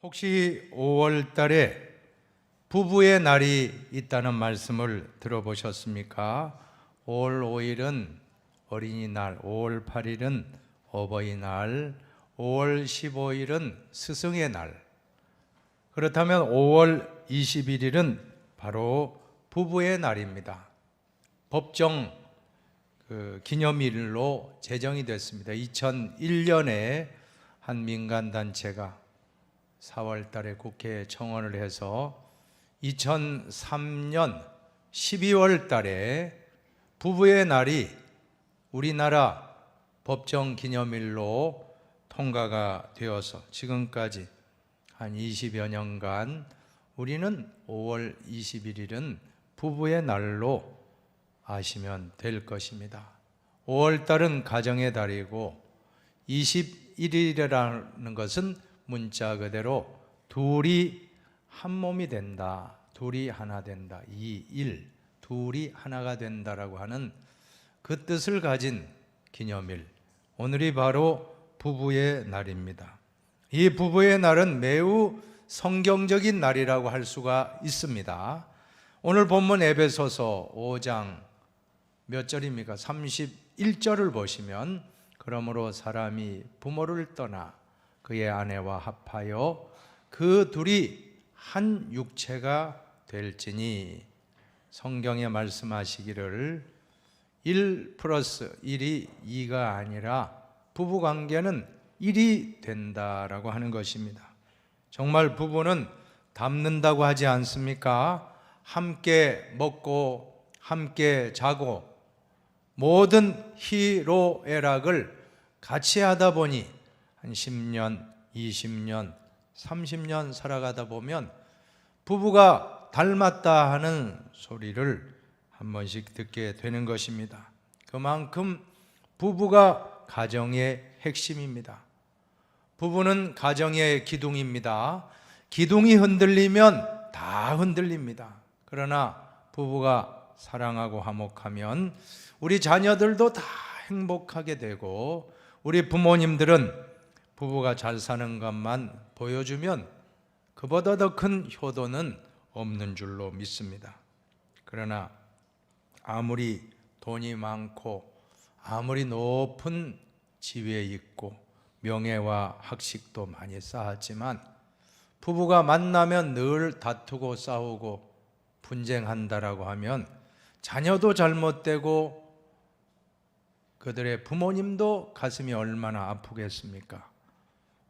혹시 5월 달에 부부의 날이 있다는 말씀을 들어보셨습니까? 5월 5일은 어린이날, 5월 8일은 어버이날, 5월 15일은 스승의 날. 그렇다면 5월 21일은 바로 부부의 날입니다. 법정 기념일로 제정이 됐습니다. 2001년에 한 민간단체가 4월 달에 국회에 청원을 해서 2003년 12월 달에 부부의 날이 우리나라 법정 기념일로 통과가 되어서 지금까지 한 20여 년간 우리는 5월 21일은 부부의 날로 아시면 될 것입니다. 5월 달은 가정의 달이고 21일이라는 것은 문자 그대로 둘이 한 몸이 된다, 둘이 하나 된다, 둘이 하나가 된다라고 하는 그 뜻을 가진 기념일, 오늘이 바로 부부의 날입니다. 이 부부의 날은 매우 성경적인 날이라고 할 수가 있습니다. 오늘 본문 에베소서 5장 몇 절입니까? 31절을 보시면 그러므로 사람이 부모를 떠나 그의 아내와 합하여 그 둘이 한 육체가 될지니, 성경에 말씀하시기를 1 플러스 1이 2가 아니라 부부관계는 1이 된다라고 하는 것입니다. 정말 부부는 닮는다고 하지 않습니까? 함께 먹고 함께 자고 모든 희로애락을 같이 하다 보니 한 10년, 20년, 30년 살아가다 보면 부부가 닮았다 하는 소리를 한 번씩 듣게 되는 것입니다. 그만큼 부부가 가정의 핵심입니다. 부부는 가정의 기둥입니다. 기둥이 흔들리면 다 흔들립니다. 그러나 부부가 사랑하고 화목하면 우리 자녀들도 다 행복하게 되고, 우리 부모님들은 부부가 잘 사는 것만 보여주면 그보다 더 큰 효도는 없는 줄로 믿습니다. 그러나 아무리 돈이 많고 아무리 높은 지위에 있고 명예와 학식도 많이 쌓았지만 부부가 만나면 늘 다투고 싸우고 분쟁한다라고 하면 자녀도 잘못되고 그들의 부모님도 가슴이 얼마나 아프겠습니까?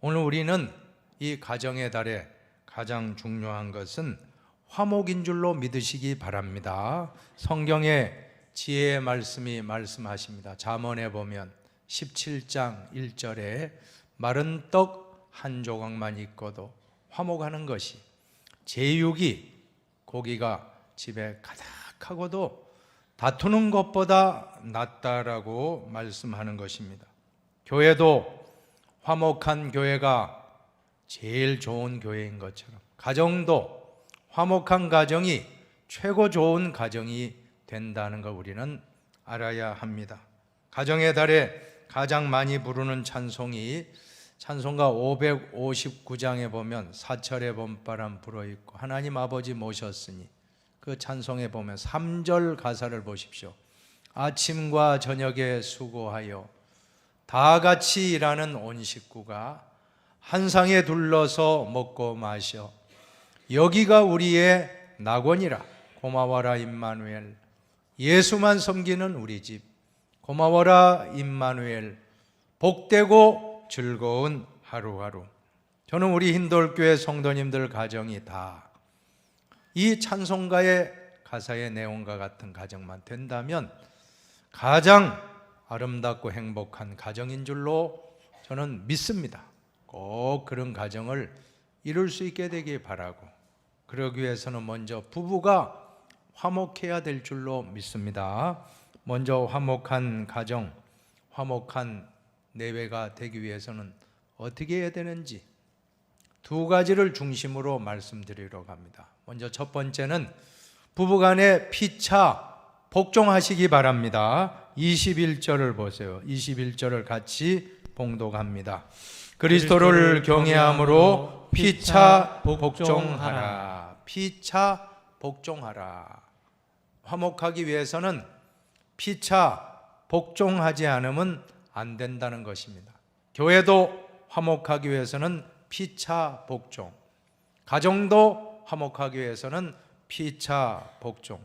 오늘 우리는 이 가정의 달에 가장 중요한 것은 화목인 줄로 믿으시기 바랍니다. 성경의 지혜의 말씀이 말씀하십니다. 잠언에 보면 17장 1절에 마른 떡 한 조각만 있고도 화목하는 것이 제육이 고기가 집에 가득하고도 다투는 것보다 낫다라고 말씀하는 것입니다. 교회도 화목한 교회가 제일 좋은 교회인 것처럼 가정도 화목한 가정이 최고 좋은 가정이 된다는 것 우리는 알아야 합니다. 가정의 달에 가장 많이 부르는 찬송이 찬송가 559장에 보면 사철의 봄바람 불어있고 하나님 아버지 모셨으니, 그 찬송에 보면 3절 가사를 보십시오. 아침과 저녁에 수고하여 다 같이 일하는 온 식구가 한 상에 둘러서 먹고 마셔 여기가 우리의 낙원이라. 고마워라 임마누엘. 예수만 섬기는 우리 집 고마워라 임마누엘. 복되고 즐거운 하루하루. 저는 우리 힌돌교회 성도님들 가정이 다 이 찬송가의 가사의 내용과 같은 가정만 된다면 가장 아름답고 행복한 가정인 줄로 저는 믿습니다. 꼭 그런 가정을 이룰 수 있게 되길 바라고, 그러기 위해서는 먼저 부부가 화목해야 될 줄로 믿습니다. 먼저 화목한 가정, 화목한 내외가 되기 위해서는 어떻게 해야 되는지 두 가지를 중심으로 말씀드리려고 합니다. 먼저 첫 번째는 부부간의 피차 복종하시기 바랍니다. 21절을 보세요. 21절을 같이 봉독합니다. 그리스도를 경외함으로 피차 복종하라. 피차 복종하라. 화목하기 위해서는 피차 복종하지 않으면 안 된다는 것입니다. 교회도 화목하기 위해서는 피차 복종, 가정도 화목하기 위해서는 피차 복종,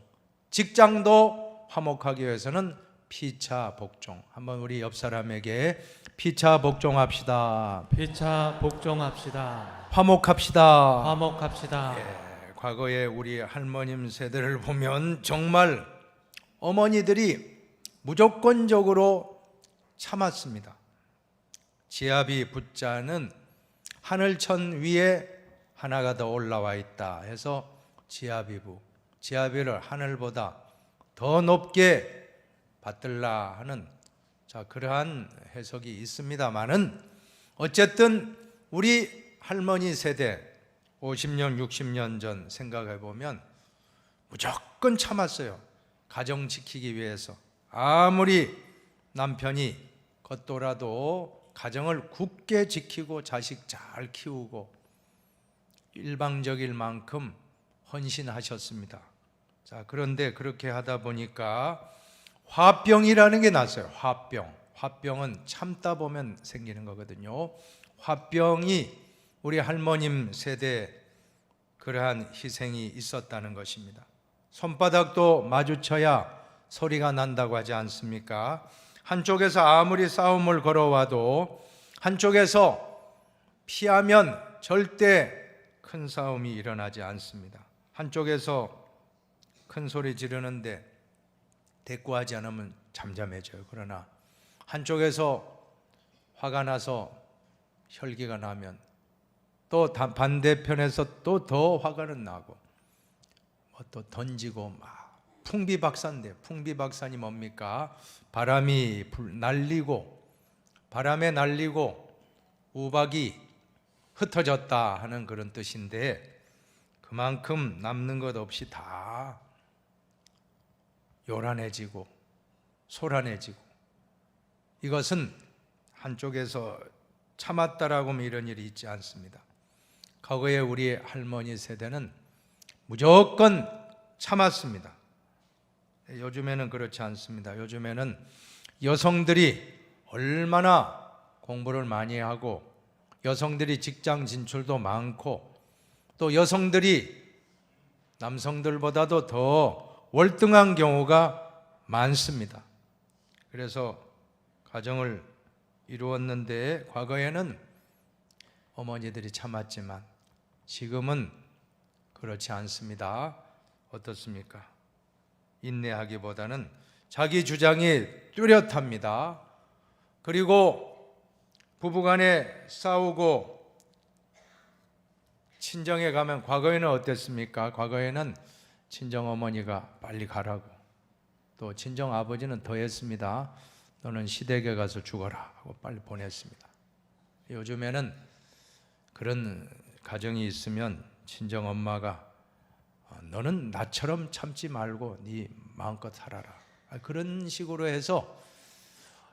직장도 화목하기 위해서는 피차 복종. 한번 우리 옆 사람에게 피차 복종합시다. 피차 복종합시다. 화목합시다. 화목합시다. 과거에 우리 할머님 세대를 보면 정말 어머니들이 무조건적으로 참았습니다. 지아비 붓자는 하늘천 위에 하나가 더 올라와 있다 해서 지아비부, 지아비를 하늘보다 더 높게 받들라 하는 그러한 해석이 있습니다만은 어쨌든 우리 할머니 세대 50년, 60년 전 생각해 보면 무조건 참았어요. 가정 지키기 위해서. 아무리 남편이 겉돌아도 가정을 굳게 지키고 자식 잘 키우고 일방적일 만큼 헌신하셨습니다. 자, 그런데 그렇게 하다 보니까 화병이라는 게 났어요. 화병은 참다 보면 생기는 거거든요. 화병이 우리 할머님 세대 그러한 희생이 있었다는 것입니다. 손바닥도 마주쳐야 소리가 난다고 하지 않습니까? 한쪽에서 아무리 싸움을 걸어와도 한쪽에서 피하면 절대 큰 싸움이 일어나지 않습니다. 한쪽에서 큰 소리 지르는데 대꾸하지 않으면 잠잠해져요. 그러나 한쪽에서 화가 나서 혈기가 나면 또 반대편에서 또 더 화가는 나고 또 던지고 막 풍비박산인데, 풍비박산이 뭡니까? 바람이 날리고 바람에 날리고 우박이 흩어졌다 하는 그런 뜻인데 그만큼 남는 것 없이 다 요란해지고 소란해지고, 이것은 한쪽에서 참았다라고 하면 이런 일이 있지 않습니다. 과거에 우리 할머니 세대는 무조건 참았습니다. 요즘에는 그렇지 않습니다. 요즘에는 여성들이 얼마나 공부를 많이 하고 여성들이 직장 진출도 많고 또 여성들이 남성들보다도 더 월등한 경우가 많습니다. 그래서 가정을 이루었는데 과거에는 어머니들이 참았지만 지금은 그렇지 않습니다. 어떻습니까? 인내하기보다는 자기 주장이 뚜렷합니다. 그리고 부부간에 싸우고 친정에 가면, 과거에는 어땠습니까? 과거에는 친정어머니가 빨리 가라고, 또 친정아버지는 더 했습니다. 너는 시댁에 가서 죽어라 하고 빨리 보냈습니다. 요즘에는 그런 가정이 있으면 친정엄마가 너는 나처럼 참지 말고 네 마음껏 살아라, 그런 식으로 해서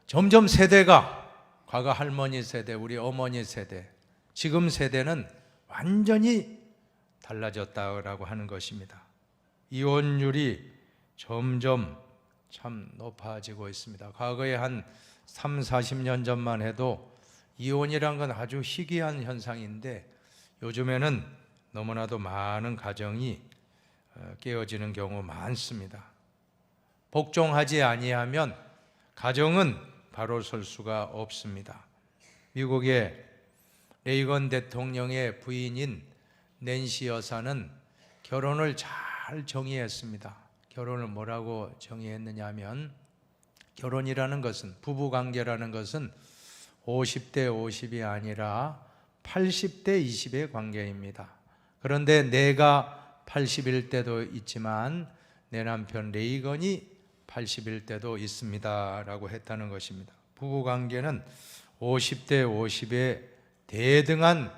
점점 세대가, 과거 할머니 세대, 우리 어머니 세대, 지금 세대는 완전히 달라졌다고 하는 것입니다. 이혼율이 점점 참 높아지고 있습니다. 과거에 한 3, 40년 전만 해도 이혼이란 건 아주 희귀한 현상인데 요즘에는 너무나도 많은 가정이 깨어지는 경우 많습니다. 복종하지 아니하면 가정은 바로 설 수가 없습니다. 미국의 레이건 대통령의 부인인 낸시 여사는 결혼을 잘 정의했습니다. 결혼을 뭐라고 정의했느냐 하면, 결혼이라는 것은, 부부관계라는 것은 50대 50이 아니라 80대 20의 관계입니다. 그런데 내가 80일 때도 있지만 내 남편 레이건이 80일 때도 있습니다 라고 했다는 것입니다. 부부관계는 50대 50의 대등한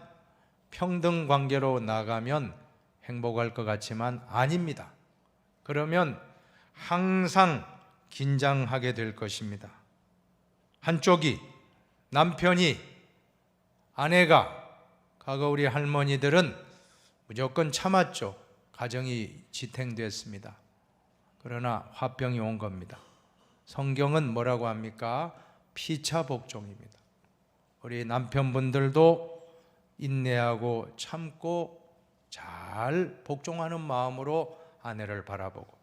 평등 관계로 나가면 행복할 것 같지만 아닙니다. 그러면 항상 긴장하게 될 것입니다. 한쪽이, 남편이 아내가, 과거 우리 할머니들은 무조건 참았죠. 가정이 지탱됐습니다. 그러나 화병이 온 겁니다. 성경은 뭐라고 합니까? 피차 복종입니다. 우리 남편분들도 인내하고 참고 잘 복종하는 마음으로 아내를 바라보고,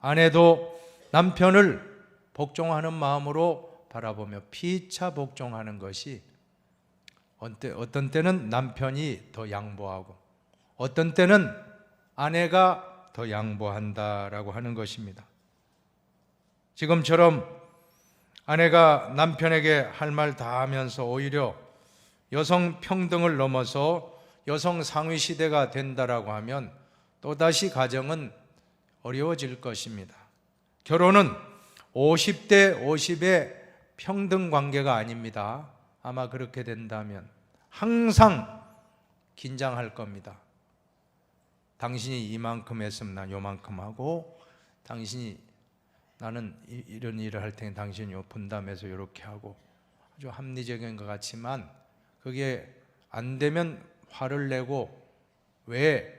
아내도 남편을 복종하는 마음으로 바라보며 피차 복종하는 것이, 어떤 때는 남편이 더 양보하고 어떤 때는 아내가 더 양보한다라고 하는 것입니다. 지금처럼 아내가 남편에게 할 말 다 하면서 오히려 여성 평등을 넘어서 여성 상위 시대가 된다라고 하면 또다시 가정은 어려워질 것입니다. 결혼은 50대 50의 평등 관계가 아닙니다. 아마 그렇게 된다면 항상 긴장할 겁니다. 당신이 이만큼 했으면 난 요만큼 하고, 당신이 나는 이런 일을 할 테니 당신이 분담해서 이렇게 하고, 아주 합리적인 것 같지만 그게 안 되면 화를 내고 왜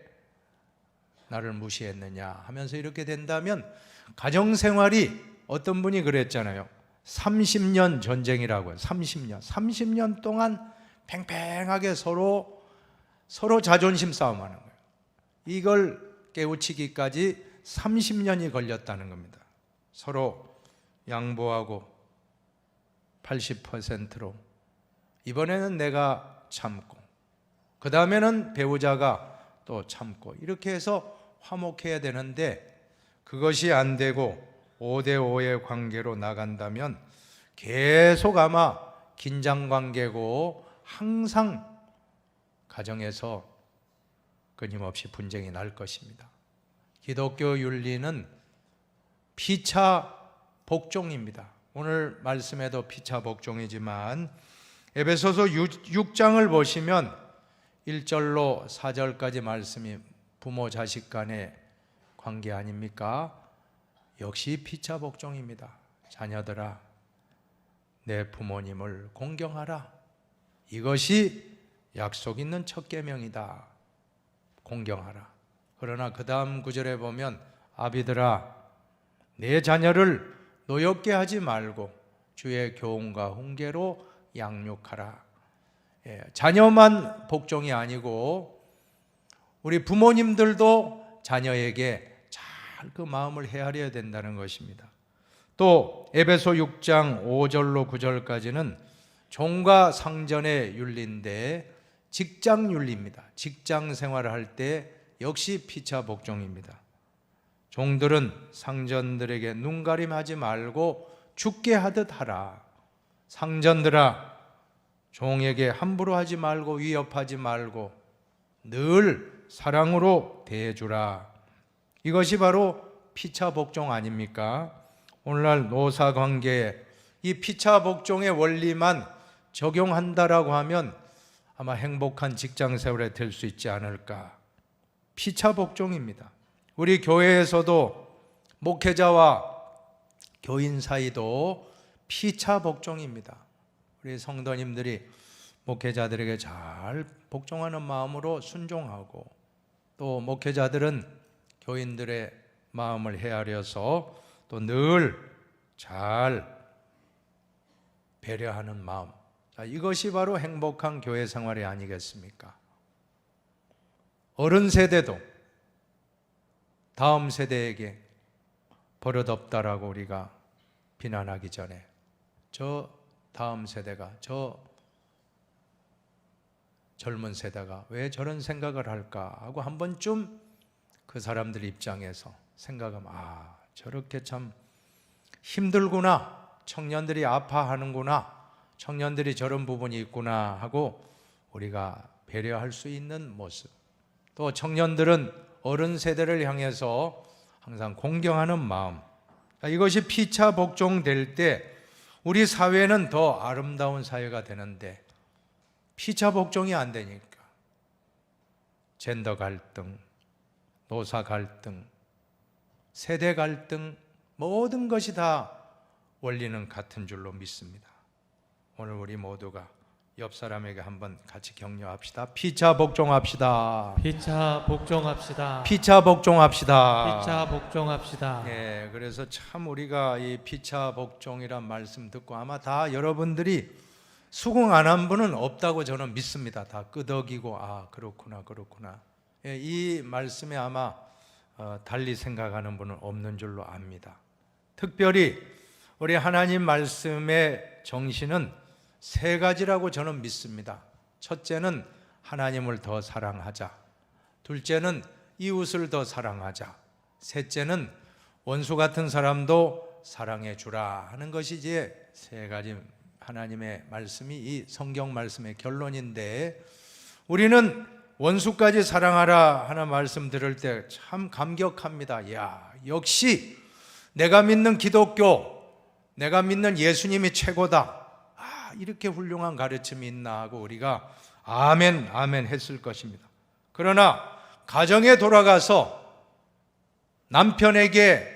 나를 무시했느냐 하면서 이렇게 된다면 가정생활이, 어떤 분이 그랬잖아요. 30년 전쟁이라고요. 30년 동안 팽팽하게 서로 자존심 싸움하는 거예요. 이걸 깨우치기까지 30년이 걸렸다는 겁니다. 서로 양보하고 80%로, 이번에는 내가 참고 그 다음에는 배우자가 또 참고, 이렇게 해서 화목해야 되는데 그것이 안 되고 5대5의 관계로 나간다면 계속 아마 긴장 관계고 항상 가정에서 끊임없이 분쟁이 날 것입니다. 기독교 윤리는 피차 복종입니다. 오늘 말씀에도 피차 복종이지만 에베소서 6장을 보시면 1절로 4절까지 말씀이 부모 자식 간의 관계 아닙니까? 역시 피차 복종입니다. 자녀들아, 내 부모님을 공경하라. 이것이 약속 있는 첫 계명이다. 공경하라. 그러나 그 다음 구절에 보면 아비들아, 내 자녀를 노엽게 하지 말고 주의 교훈과 훈계로 양육하라. 자녀만 복종이 아니고 우리 부모님들도 자녀에게 잘 그 마음을 헤아려야 된다는 것입니다. 또 에베소 6장 5절로 9절까지는 종과 상전의 윤리인데 직장 윤리입니다. 직장 생활을 할 때 역시 피차 복종입니다. 종들은 상전들에게 눈가림하지 말고 죽게 하듯 하라. 상전들아, 종에게 함부로 하지 말고 위협하지 말고 늘 사랑으로 대해주라. 이것이 바로 피차 복종 아닙니까? 오늘날 노사관계에 이 피차 복종의 원리만 적용한다라고 하면 아마 행복한 직장 생활이 될 수 있지 않을까. 피차 복종입니다. 우리 교회에서도 목회자와 교인 사이도 피차 복종입니다. 우리 성도님들이 목회자들에게 잘 복종하는 마음으로 순종하고, 또 목회자들은 교인들의 마음을 헤아려서 또 늘 잘 배려하는 마음, 이것이 바로 행복한 교회 생활이 아니겠습니까? 어른 세대도 다음 세대에게 버릇없다라고 우리가 비난하기 전에 저 다음 세대가, 저 젊은 세대가 왜 저런 생각을 할까 하고 한 번쯤 그 사람들 입장에서 생각하면 저렇게 참 힘들구나, 청년들이 아파하는구나, 청년들이 저런 부분이 있구나 하고 우리가 배려할 수 있는 모습, 또 청년들은 어른 세대를 향해서 항상 공경하는 마음, 이것이 피차 복종될 때 우리 사회는 더 아름다운 사회가 되는데 피차 복종이 안 되니까 젠더 갈등, 노사 갈등, 세대 갈등, 모든 것이 다 원리는 같은 줄로 믿습니다. 오늘 우리 모두가 옆 사람에게 한번 같이 격려합시다. 피차 복종합시다. 피차 복종합시다. 피차 복종합시다. 피차 복종합시다. 예, 그래서 참 우리가 이 피차 복종이란 말씀 듣고 아마 다 여러분들이 수긍 안 한 분은 없다고 저는 믿습니다. 다 끄덕이고 아 그렇구나 그렇구나. 예, 이 말씀에 아마 달리 생각하는 분은 없는 줄로 압니다. 특별히 우리 하나님 말씀의 정신은 세 가지라고 저는 믿습니다. 첫째는 하나님을 더 사랑하자. 둘째는 이웃을 더 사랑하자. 셋째는 원수 같은 사람도 사랑해 주라 하는 것이 이제 세 가지 하나님의 말씀이 이 성경 말씀의 결론인데, 우리는 원수까지 사랑하라 하는 말씀 들을 때 참 감격합니다. 야, 역시 내가 믿는 기독교, 내가 믿는 예수님이 최고다. 아, 이렇게 훌륭한 가르침이 있나 하고 우리가 아멘 아멘 했을 것입니다. 그러나 가정에 돌아가서 남편에게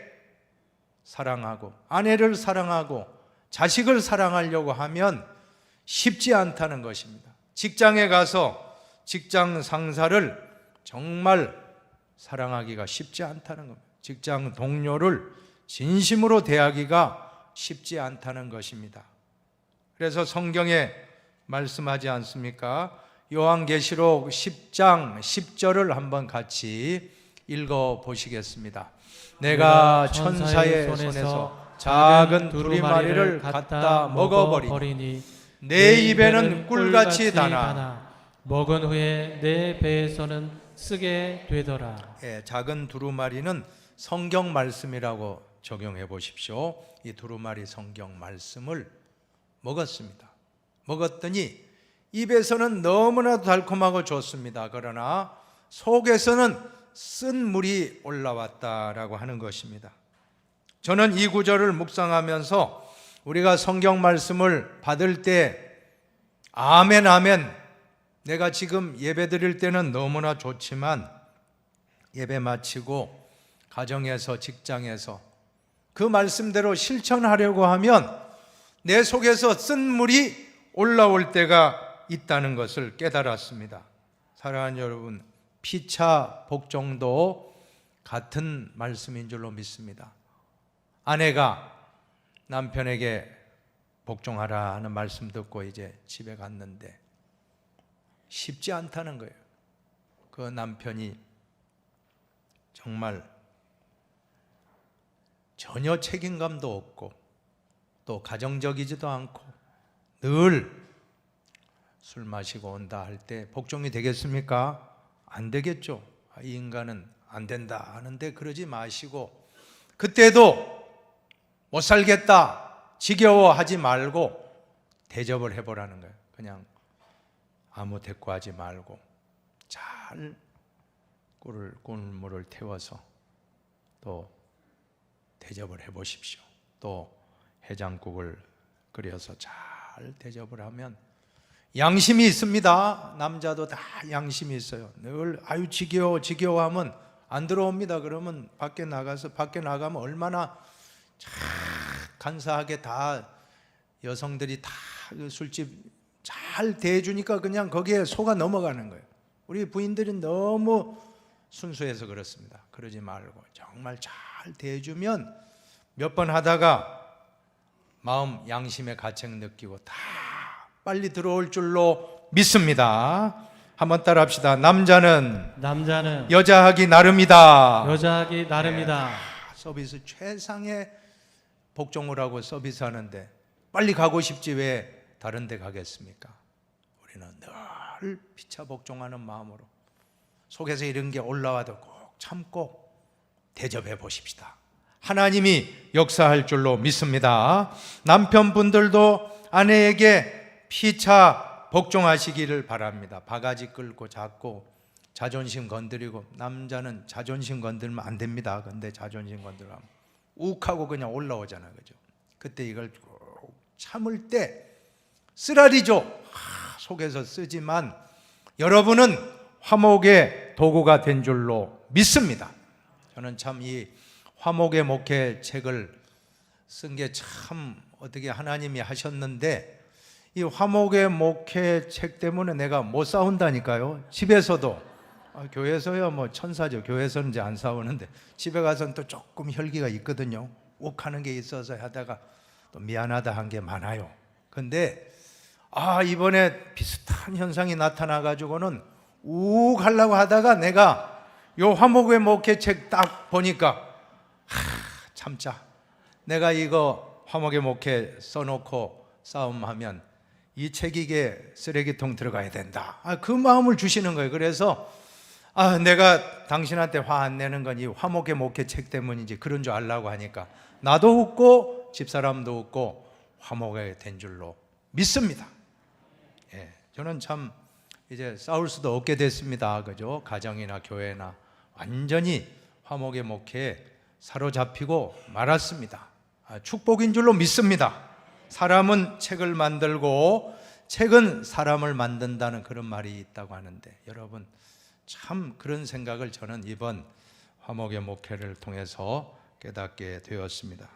사랑하고 아내를 사랑하고 자식을 사랑하려고 하면 쉽지 않다는 것입니다. 직장에 가서 직장 상사를 정말 사랑하기가 쉽지 않다는 겁니다. 직장 동료를 진심으로 대하기가 쉽지 않다는 것입니다. 그래서 성경에 말씀하지 않습니까? 요한계시록 10장 10절을 한번 같이 읽어 보시겠습니다. 내가 천사의 손에서 작은 두루마리를 갖다 먹어버리니 내 입에는 꿀같이 다나 먹은 후에 내 배에서는 쓰게 되더라. 예, 작은 두루마리는 성경 말씀이라고 적용해 보십시오. 이 두루마리 성경 말씀을 먹었습니다. 먹었더니 입에서는 너무나도 달콤하고 좋습니다. 그러나 속에서는 쓴 물이 올라왔다라고 하는 것입니다. 저는 이 구절을 묵상하면서 우리가 성경 말씀을 받을 때 아멘 아멘, 내가 지금 예배 드릴 때는 너무나 좋지만 예배 마치고 가정에서 직장에서 그 말씀대로 실천하려고 하면 내 속에서 쓴 물이 올라올 때가 있다는 것을 깨달았습니다. 사랑하는 여러분, 피차 복종도 같은 말씀인 줄로 믿습니다. 아내가 남편에게 복종하라 하는 말씀 듣고 이제 집에 갔는데 쉽지 않다는 거예요. 그 남편이 정말 전혀 책임감도 없고 또 가정적이지도 않고 늘 술 마시고 온다 할 때 복종이 되겠습니까? 안 되겠죠. 이 인간은 안 된다 하는데 그러지 마시고, 그때도 못 살겠다 지겨워하지 말고 대접을 해보라는 거예요. 그냥 아무 대꾸하지 말고 잘 꿀물을 태워서 또 대접을 해보십시오. 또 해장국을 끓여서 잘 대접을 하면 양심이 있습니다. 남자도 다 양심이 있어요. 늘 아유 지겨워하면 안 들어옵니다. 그러면 밖에 나가면 얼마나 간사하게 다 여성들이 다 술집 잘 대해주니까 그냥 거기에 속아 넘어가는 거예요. 우리 부인들은 너무 순수해서 그렇습니다. 그러지 말고 정말 잘 대해주면 몇 번 하다가 마음 양심의 가책 느끼고 다 빨리 들어올 줄로 믿습니다. 한번 따라합시다. 남자는 여자하기 나름이다. 여자하기 나름이다. 서비스 최상의 복종을 하고 서비스하는데 빨리 가고 싶지 왜 다른 데 가겠습니까? 우리는 늘 피차 복종하는 마음으로 속에서 이런 게 올라와도 꼭 참고 대접해 보십시다. 하나님이 역사할 줄로 믿습니다. 남편분들도 아내에게 피차 복종하시기를 바랍니다. 바가지 끌고 잡고 자존심 건드리고, 남자는 자존심 건들면 안 됩니다. 근데 자존심 건드리면 욱하고 그냥 올라오잖아요. 그죠? 그때 이걸 참을 때 쓰라리죠. 속에서 쓰지만 여러분은 화목의 도구가 된 줄로 믿습니다. 저는 참 이 화목의 목회 책을 쓴 게 참 어떻게 하나님이 하셨는데, 이 화목의 목회 책 때문에 내가 못 싸운다니까요. 집에서도. 교회에서야 뭐 천사죠. 교회에서는 이제 안 싸우는데 집에 가서는 또 조금 혈기가 있거든요. 욱하는 게 있어서 하다가 또 미안하다 한 게 많아요. 근데 이번에 비슷한 현상이 나타나 가지고는 욱 하려고 하다가 내가 요 화목의 목회 책 딱 보니까 참자. 내가 이거 화목의 목회 써놓고 싸움하면 이 책이 이게 쓰레기통 들어가야 된다. 그 마음을 주시는 거예요. 그래서 내가 당신한테 화 안 내는 건 이 화목의 목회 책 때문인지 그런 줄 알라고 하니까 나도 웃고 집사람도 웃고 화목하게 된 줄로 믿습니다. 예, 저는 참 이제 싸울 수도 없게 됐습니다. 그죠? 가정이나 교회나 완전히 화목의 목회에 사로잡히고 말았습니다. 축복인 줄로 믿습니다. 사람은 책을 만들고 책은 사람을 만든다는 그런 말이 있다고 하는데 여러분 참 그런 생각을 저는 이번 화목의 목회를 통해서 깨닫게 되었습니다.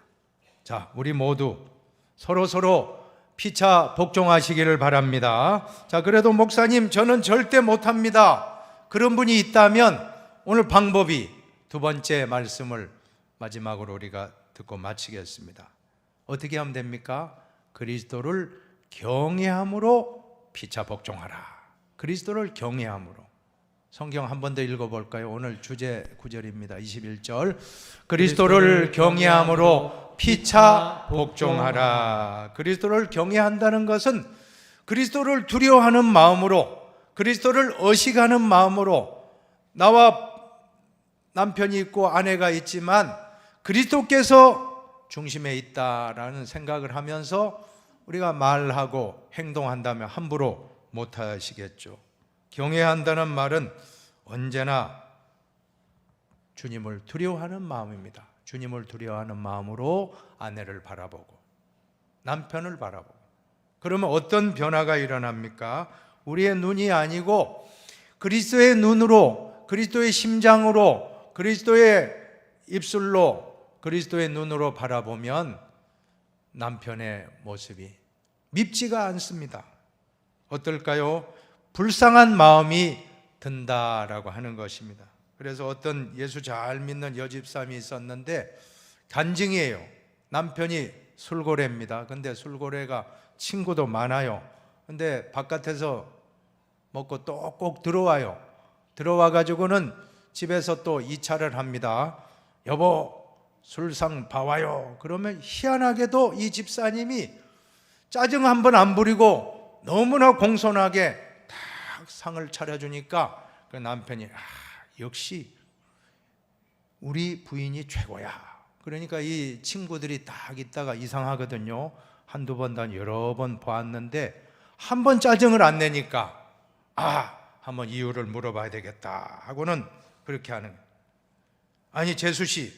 자, 우리 모두 서로 피차 복종하시기를 바랍니다. 자, 그래도 목사님 저는 절대 못합니다. 그런 분이 있다면 오늘 방법이 두 번째 말씀을 마지막으로 우리가 듣고 마치겠습니다. 어떻게 하면 됩니까? 그리스도를 경외함으로 피차 복종하라. 그리스도를 경외함으로. 성경 한 번 더 읽어볼까요? 오늘 주제 9절입니다. 21절. 그리스도를 경외함으로 피차 복종하라. 그리스도를 경외한다는 것은 그리스도를 두려워하는 마음으로, 그리스도를 의식하는 마음으로, 나와 남편이 있고 아내가 있지만 그리스도께서 중심에 있다라는 생각을 하면서 우리가 말하고 행동한다면 함부로 못하시겠죠. 경외한다는 말은 언제나 주님을 두려워하는 마음입니다. 주님을 두려워하는 마음으로 아내를 바라보고 남편을 바라보고. 그러면 어떤 변화가 일어납니까? 우리의 눈이 아니고 그리스도의 눈으로, 그리스도의 심장으로, 그리스도의 입술로, 그리스도의 눈으로 바라보면 남편의 모습이 밉지가 않습니다. 어떨까요? 불쌍한 마음이 든다라고 하는 것입니다. 그래서 어떤 예수 잘 믿는 여집사람이 있었는데 간증이에요. 남편이 술고래입니다. 근데 술고래가 친구도 많아요. 근데 바깥에서 먹고 또 꼭 들어와요. 들어와 가지고는 집에서 또 2차를 합니다. 여보 술상 봐와요. 그러면 희한하게도 이 집사님이 짜증 한 번 안 부리고 너무나 공손하게 딱 상을 차려주니까 그 남편이 역시 우리 부인이 최고야. 그러니까 이 친구들이 딱 있다가 이상하거든요. 한두 번, 여러 번 보았는데 한 번 짜증을 안 내니까 한번 이유를 물어봐야 되겠다 하고는 그렇게 하는 거예요. 아니 재수 씨,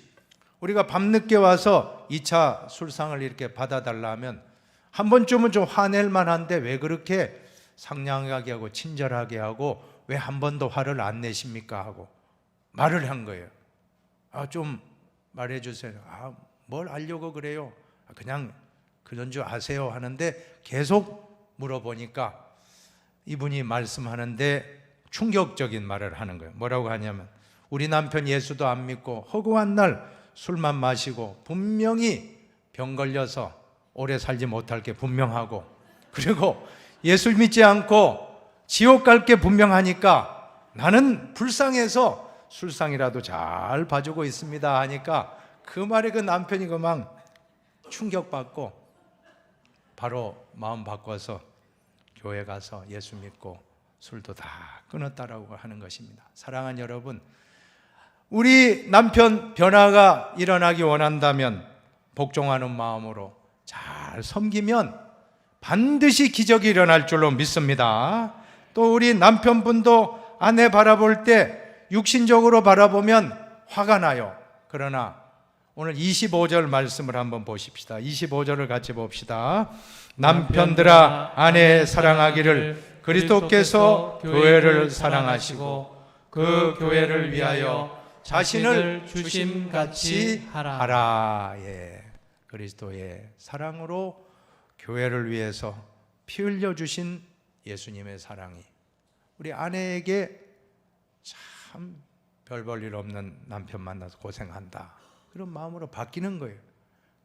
우리가 밤늦게 와서 2차 술상을 이렇게 받아달라면 한 번쯤은 좀 화낼 만한데 왜 그렇게 상냥하게 하고 친절하게 하고 왜 한 번도 화를 안 내십니까? 하고 말을 한 거예요. 좀 말해 주세요. 뭘 알려고 그래요? 그냥 그런 줄 아세요 하는데 계속 물어보니까 이분이 말씀하는데 충격적인 말을 하는 거예요. 뭐라고 하냐면 우리 남편 예수도 안 믿고 허구한 날 술만 마시고 분명히 병 걸려서 오래 살지 못할 게 분명하고, 그리고 예수 믿지 않고 지옥 갈 게 분명하니까 나는 불쌍해서 술상이라도 잘 봐주고 있습니다 하니까 그 말에 그 남편이 그만 충격받고 바로 마음 바꿔서 교회 가서 예수 믿고 술도 다 끊었다라고 하는 것입니다. 사랑하는 여러분, 우리 남편 변화가 일어나기 원한다면 복종하는 마음으로 잘 섬기면 반드시 기적이 일어날 줄로 믿습니다. 또 우리 남편분도 아내 바라볼 때 육신적으로 바라보면 화가 나요. 그러나 오늘 25절 말씀을 한번 보십시다. 25절을 같이 봅시다. 남편들아 아내 사랑하기를 그리스도께서 교회를 사랑하시고 그 교회를 위하여 자신을 주심같이 하라. 예. 그리스도의 사랑으로 교회를 위해서 피 흘려 주신 예수님의 사랑이 우리 아내에게 참 별 볼 일 없는 남편 만나서 고생한다 그런 마음으로 바뀌는 거예요.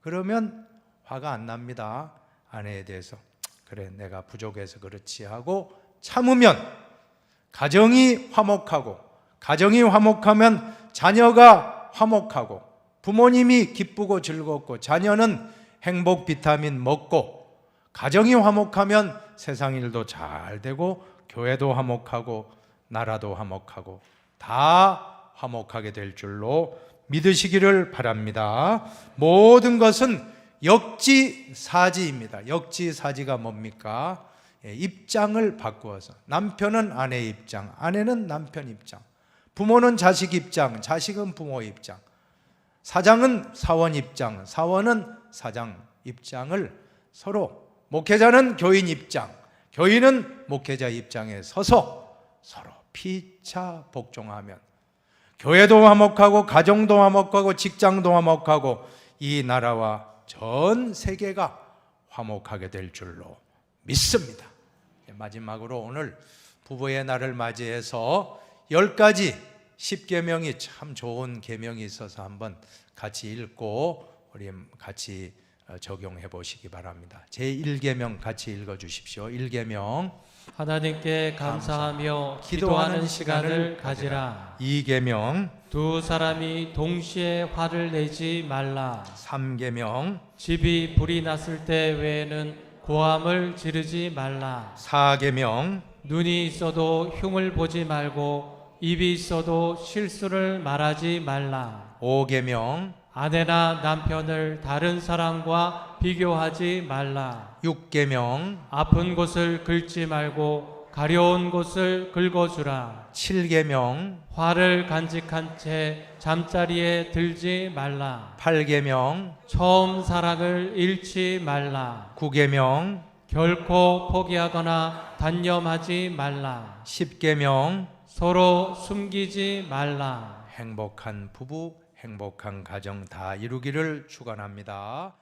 그러면 화가 안 납니다. 아내에 대해서 그래 내가 부족해서 그렇지 하고 참으면 가정이 화목하고, 가정이 화목하면 자녀가 화목하고, 부모님이 기쁘고 즐겁고 자녀는 행복 비타민 먹고, 가정이 화목하면 세상 일도 잘 되고 교회도 화목하고 나라도 화목하고 다 화목하게 될 줄로 믿으시기를 바랍니다. 모든 것은 역지사지입니다. 역지사지가 뭡니까? 입장을 바꾸어서 남편은 아내 입장, 아내는 남편 입장, 부모는 자식 입장, 자식은 부모 입장, 사장은 사원 입장, 사원은 사장 입장을 서로, 목회자는 교인 입장, 교인은 목회자 입장에 서서 서로 피차 복종하면 교회도 화목하고 가정도 화목하고 직장도 화목하고 이 나라와 전 세계가 화목하게 될 줄로 믿습니다. 마지막으로 오늘 부부의 날을 맞이해서 10가지 10계명이 참 좋은 계명이 있어서 한번 같이 읽고 우리 같이 적용해 보시기 바랍니다. 제1계명 같이 읽어 주십시오. 1계명 하나님께 감사하며 기도하는 시간을 가지라. 2계명 두 사람이 동시에 화를 내지 말라. 3계명 집이 불이 났을 때 외에는 고함을 지르지 말라. 4계명 눈이 있어도 흉을 보지 말고 입이 있어도 실수를 말하지 말라. 5계명 아내나 남편을 다른 사람과 비교하지 말라. 6계명 아픈 곳을 긁지 말고 가려운 곳을 긁어주라. 7계명 화를 간직한 채 잠자리에 들지 말라. 8계명 처음 사랑을 잃지 말라. 9계명 결코 포기하거나 단념하지 말라. 10계명 서로 숨기지 말라. 행복한 부부, 행복한 가정 다 이루기를 축원합니다.